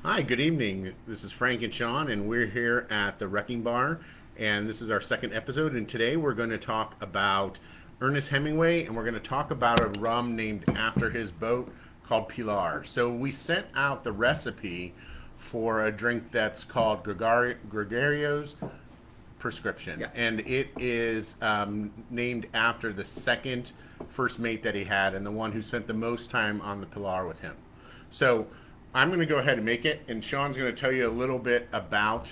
Hi, good evening. This is Frank and Sean, and we're here at the Wrecking Bar, and this is our second episode. And today we're going to talk about Ernest Hemingway, and we're going to talk about a rum named after his boat called Pilar. So we sent out the recipe for a drink that's called Gregorio's Prescription, Yeah. and it is named after the second first mate that he had, and the one who spent the most time on the Pilar with him. So I'm going to go ahead and make it, and Sean's going to tell you a little bit about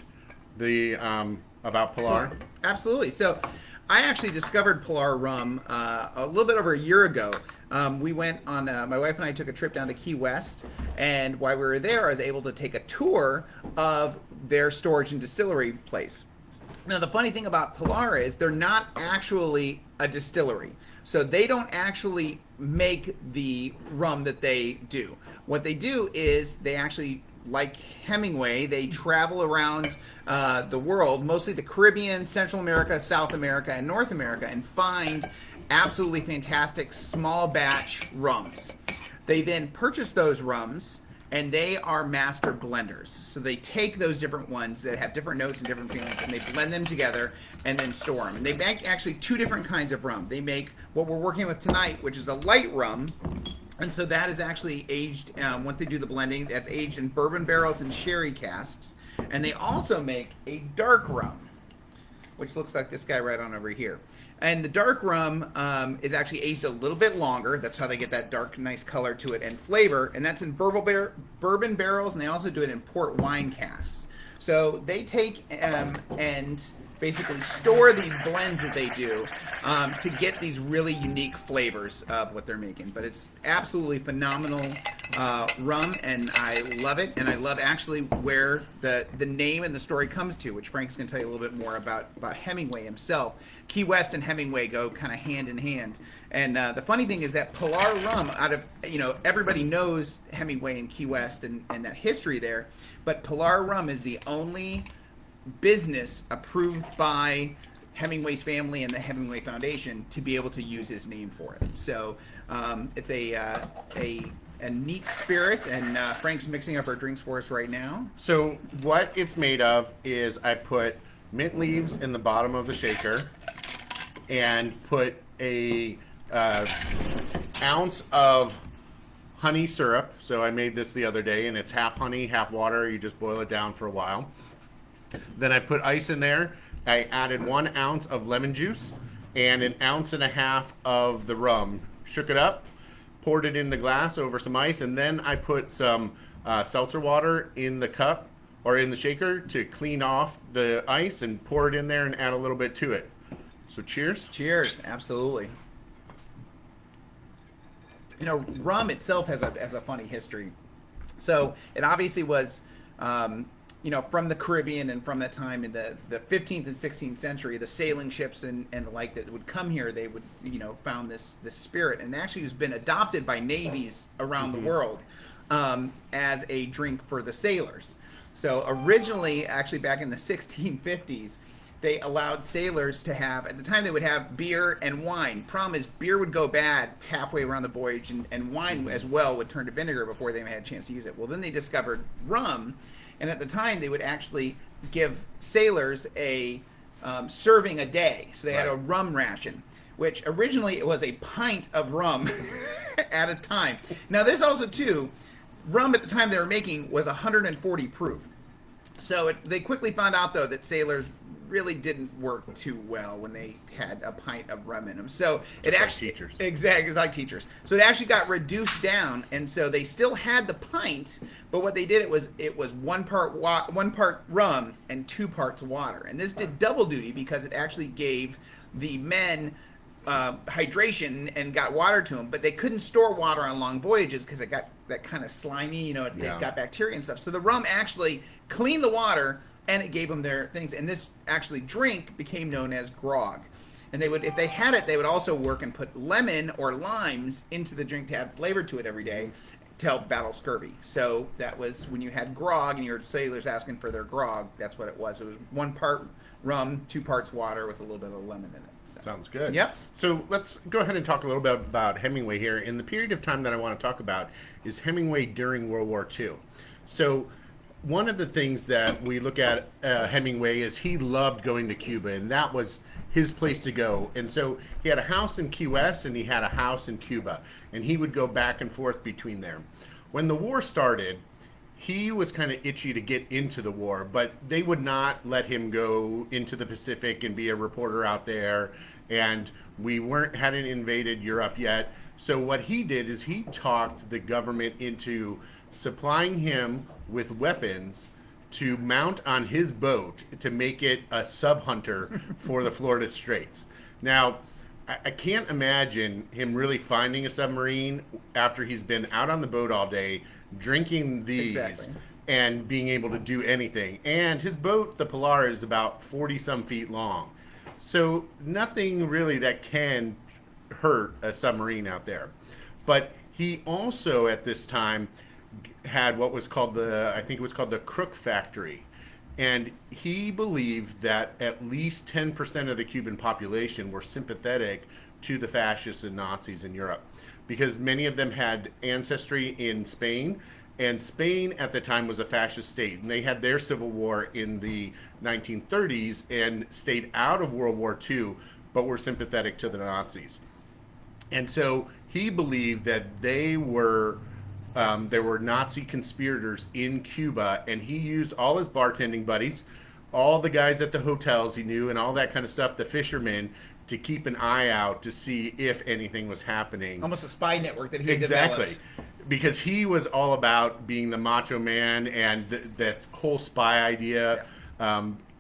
the about Pilar. Absolutely. So I actually discovered Pilar Rum a little bit over a year ago. We went on, my wife and I took a trip down to Key West, and while we were there, I was able to take a tour of their storage and distillery place. Now, the funny thing about Pilar is they're not actually a distillery. So they don't actually make the rum that they do. What they do is they actually, like Hemingway, they travel around the world, mostly the Caribbean, Central America, South America, and North America, and find absolutely fantastic small batch rums. They then purchase those rums, and they are master blenders. So they take those different ones that have different notes and different feelings, and they blend them together and then store them. And they make actually two different kinds of rum. They make what we're working with tonight, which is a light rum. And so that is actually aged, once they do the blending, that's aged in bourbon barrels and sherry casks. And they also make a dark rum, which looks like this guy right on over here. And the dark rum is actually aged a little bit longer. That's how they get that dark, nice color to it and flavor. And that's in bourbon barrels, and they also do it in port wine casks. So they take and basically store these blends that they do to get these really unique flavors of what they're making. But it's absolutely phenomenal rum, and I love it. And I love actually where the name and the story comes to, which Frank's going to tell you a little bit more about Hemingway himself. Key West and Hemingway go kind of hand in hand. And the funny thing is that Pilar Rum, out of, everybody knows Hemingway and Key West and that history there, but Pilar Rum is the only business approved by Hemingway's family and the Hemingway Foundation to be able to use his name for it. So it's a neat spirit, and Frank's mixing up our drinks for us right now. So what it's made of is I put mint leaves in the bottom of the shaker and put a ounce of honey syrup. So I made this the other day, and it's half honey, half water. You just boil it down for a while. Then I put ice in there. I added 1 ounce of lemon juice and 1.5 ounces of the rum. Shook it up, poured it in the glass over some ice, and then I put some seltzer water in the cup or in the shaker to clean off the ice and pour it in there and add a little bit to it. So cheers. Cheers, absolutely. Rum itself has a funny history. So it obviously was, from the Caribbean, and from that time in the 15th and 16th century, the sailing ships and the like that would come here, they would, found this spirit, and actually has been adopted by navies around the world as a drink for the sailors. So originally, actually back in the 1650s, they allowed sailors to have, at the time they would have beer and wine. Problem is, beer would go bad halfway around the voyage, and wine as well would turn to vinegar before they had a chance to use it. Well, then they discovered rum, and at the time they would actually give sailors a serving a day. So they had a rum ration, which originally it was a pint of rum at a time. Now this also too, rum at the time they were making was 140 proof. So they quickly found out though that sailors really didn't work too well when they had a pint of rum in them. So it actually, like teachers. Exactly, like teachers. So it actually got reduced down, and so they still had the pint, but what they did it was 1 part rum and 2 parts water, and this did double duty because it actually gave the men hydration and got water to them, but they couldn't store water on long voyages because it got that kind of slimy, it got bacteria and stuff. So the rum actually cleaned the water, and it gave them their things. And this actually drink became known as grog. And they would, if they had it, they would also work and put lemon or limes into the drink to add flavor to it every day to help battle scurvy. So that was when you had grog and your sailors asking for their grog, that's what it was. It was 1 part rum, 2 parts water with a little bit of lemon in it. So. Sounds good. Yep. So let's go ahead and talk a little bit about Hemingway here. In the period of time that I want to talk about is Hemingway during World War II. So one of the things that we look at Hemingway is he loved going to Cuba, and that was his place to go. And so he had a house in Key West and he had a house in Cuba, and he would go back and forth between there. When the war started, he was kind of itchy to get into the war, but they would not let him go into the Pacific and be a reporter out there. And we hadn't invaded Europe yet. So what he did is he talked the government into supplying him with weapons to mount on his boat to make it a sub hunter for the Florida Straits. Now, I can't imagine him really finding a submarine after he's been out on the boat all day, drinking these, and being able to do anything. And his boat, the Pilar, is about 40 some feet long. So nothing really that can hurt a submarine out there. But he also at this time had what was called the Crook Factory. And he believed that at least 10% of the Cuban population were sympathetic to the fascists and Nazis in Europe, because many of them had ancestry in Spain, and Spain at the time was a fascist state, and they had their civil war in the 1930s and stayed out of World War II, but were sympathetic to the Nazis. And so he believed that there were Nazi conspirators in Cuba, and he used all his bartending buddies, all the guys at the hotels he knew, and all that kind of stuff, the fishermen, to keep an eye out to see if anything was happening. Almost a spy network that he developed. Because he was all about being the macho man and the whole spy idea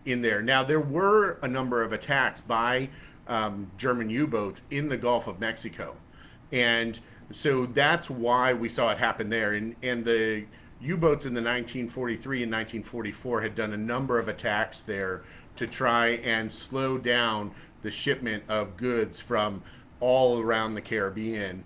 in there. Now, there were a number of attacks by German U-boats in the Gulf of Mexico. And so that's why we saw it happen there. And the U-boats in the 1943 and 1944 had done a number of attacks there to try and slow down the shipment of goods from all around the Caribbean,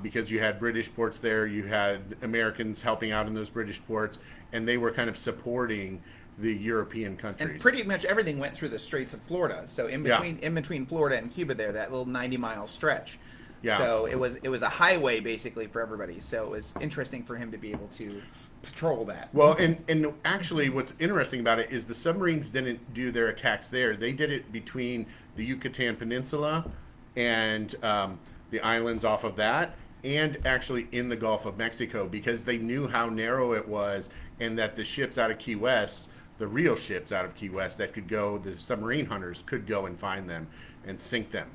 because you had British ports there, you had Americans helping out in those British ports, and they were kind of supporting the European countries. And pretty much everything went through the Straits of Florida. So in between Florida and Cuba there, that little 90-mile stretch. Yeah. So it was a highway basically for everybody. So it was interesting for him to be able to patrol that. Well, and actually what's interesting about it is the submarines didn't do their attacks there. They did it between the Yucatan Peninsula and the islands off of that, and actually in the Gulf of Mexico, because they knew how narrow it was, and that the ships out of Key West, the real ships out of Key West that could go, the submarine hunters could go and find them and sink them.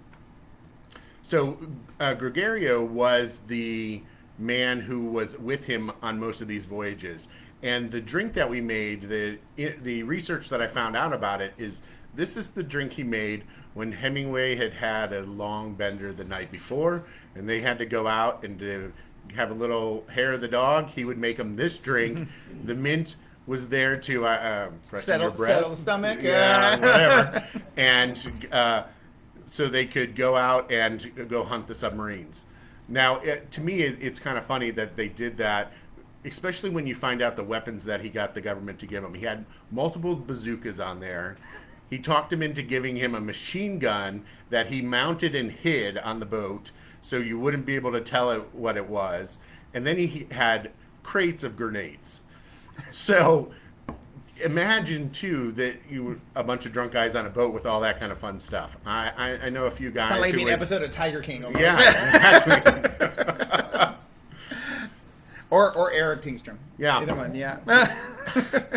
So Gregorio was the man who was with him on most of these voyages. And the drink that we made, the research that I found out about it is, this is the drink he made when Hemingway had a long bender the night before, and they had to go out and to have a little hair of the dog. He would make them this drink. The mint was there to settle the stomach. Yeah, whatever. And so they could go out and go hunt the submarines. Now, to me, it's kind of funny that they did that, especially when you find out the weapons that he got the government to give him. He had multiple bazookas on there. He talked him into giving him a machine gun that he mounted and hid on the boat so you wouldn't be able to tell it what it was. And then he had crates of grenades. So imagine, too, that you were a bunch of drunk guys on a boat with all that kind of fun stuff. I know a few guys. Sound like an episode of Tiger King. Yeah, exactly. Or Eric Tingstrom. Yeah. Either one, yeah.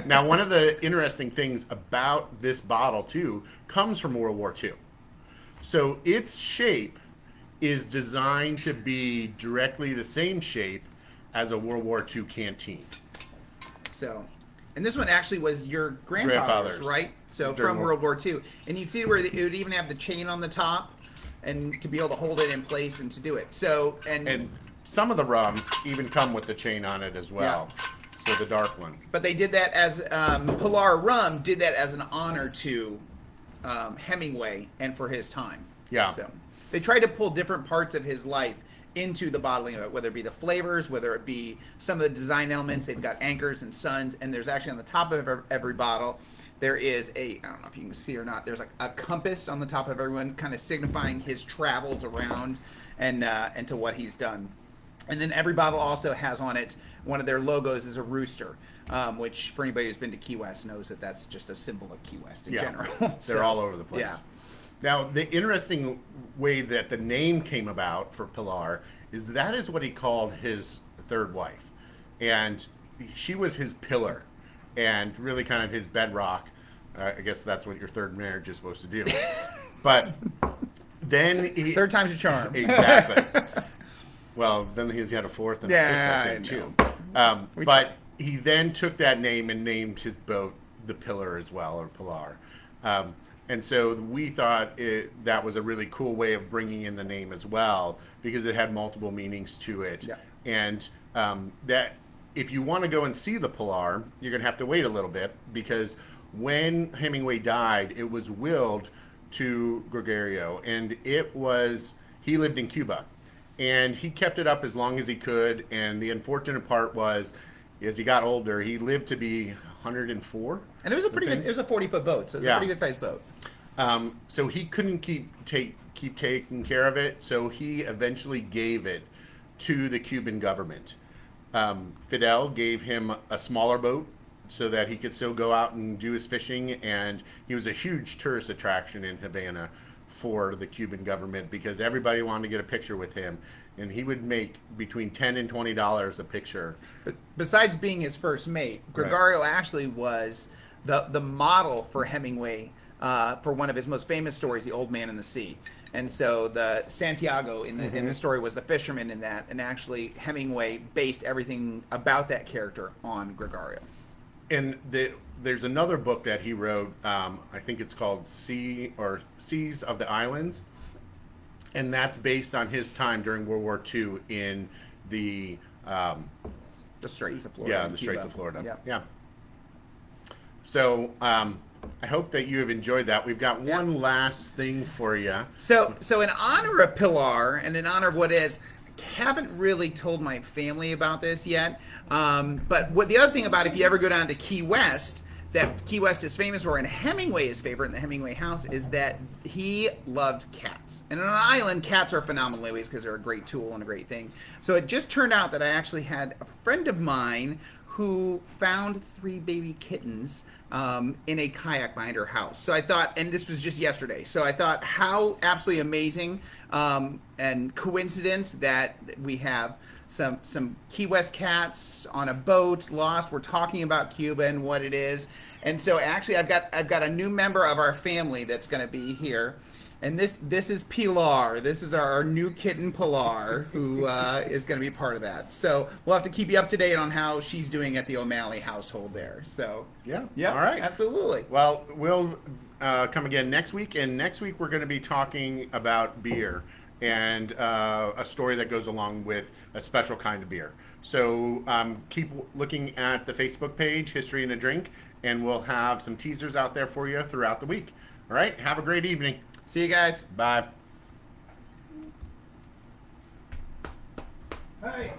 Now, one of the interesting things about this bottle, too, comes from World War II. So its shape is designed to be directly the same shape as a World War II canteen. So, and this one actually was your grandfather's, right? So from World War II. And you'd see where it would even have the chain on the top and to be able to hold it in place and to do it. So, and some of the rums even come with the chain on it as well. Yeah. So the dark one. But they did that as, Pilar Rum did that as an honor to Hemingway and for his time. Yeah. So they tried to pull different parts of his life into the bottling of it, whether it be the flavors, whether it be some of the design elements. They've got anchors and suns, and there's actually on the top of every bottle, there is I don't know if you can see or not, there's like a compass on the top of everyone, kind of signifying his travels around and to what he's done. And then every bottle also has on it, one of their logos is a rooster. which for anybody who's been to Key West knows that that's just a symbol of Key West in Yeah. general. They're all over the place. Yeah. Now, the interesting way that the name came about for Pilar is that is what he called his third wife. And she was his pillar and really kind of his bedrock. I guess that's what your third marriage is supposed to do. But then he... Third time's a charm. Exactly. Well, then he's had a fourth and a fifth, Yeah, I think, I too. know. But he then took that name and named his boat the Pillar as well, or Pilar. And so we thought that was a really cool way of bringing in the name as well, because it had multiple meanings to it. Yeah. And that if you want to go and see the Pilar, you're going to have to wait a little bit, because when Hemingway died, it was willed to Gregorio, and he lived in Cuba. And he kept it up as long as he could, and the unfortunate part was, as he got older, he lived to be 104. And it was a pretty good, it was a 40-foot boat, so it was a pretty good sized boat. So he couldn't keep taking care of it, so he eventually gave it to the Cuban government. Fidel gave him a smaller boat so that he could still go out and do his fishing, and he was a huge tourist attraction in Havana for the Cuban government because everybody wanted to get a picture with him, and he would make between $10 and $20 a picture. But besides being his first mate, Gregorio actually was the model for Hemingway for one of his most famous stories, The Old Man and the Sea. And so the Santiago in the story was the fisherman in that, and actually Hemingway based everything about that character on Gregorio. And there's another book that he wrote, I think it's called Seas of the Islands, and that's based on his time during World War II in the Straits of Florida. Yeah, the Straits of Florida. Yep. Yeah. So I hope that you have enjoyed that. We've got one last thing for you. So in honor of Pilar and in honor of what is, I haven't really told my family about this yet. But the other thing about if you ever go down to Key West, that Key West is famous for, and Hemingway is favorite in the Hemingway house, is that he loved cats. And on an island, cats are phenomenal always because they're a great tool and a great thing. So it just turned out that I actually had a friend of mine who found 3 baby kittens in a kayak behind her house. So I thought, and this was just yesterday, so I thought how absolutely amazing and coincidence that we have some Key West cats on a boat lost. We're talking about Cuba and what it is. And so actually I've got a new member of our family that's going to be here. And this is Pilar. This is our new kitten, Pilar, who is going to be part of that. So we'll have to keep you up to date on how she's doing at the O'Malley household there. So Yeah. all right, absolutely. Well, we'll come again next week, and next week we're going to be talking about beer and a story that goes along with a special kind of beer. So keep looking at the Facebook page, History and a Drink, and we'll have some teasers out there for you throughout the week. All right, have a great evening. See you guys. Bye. Hey.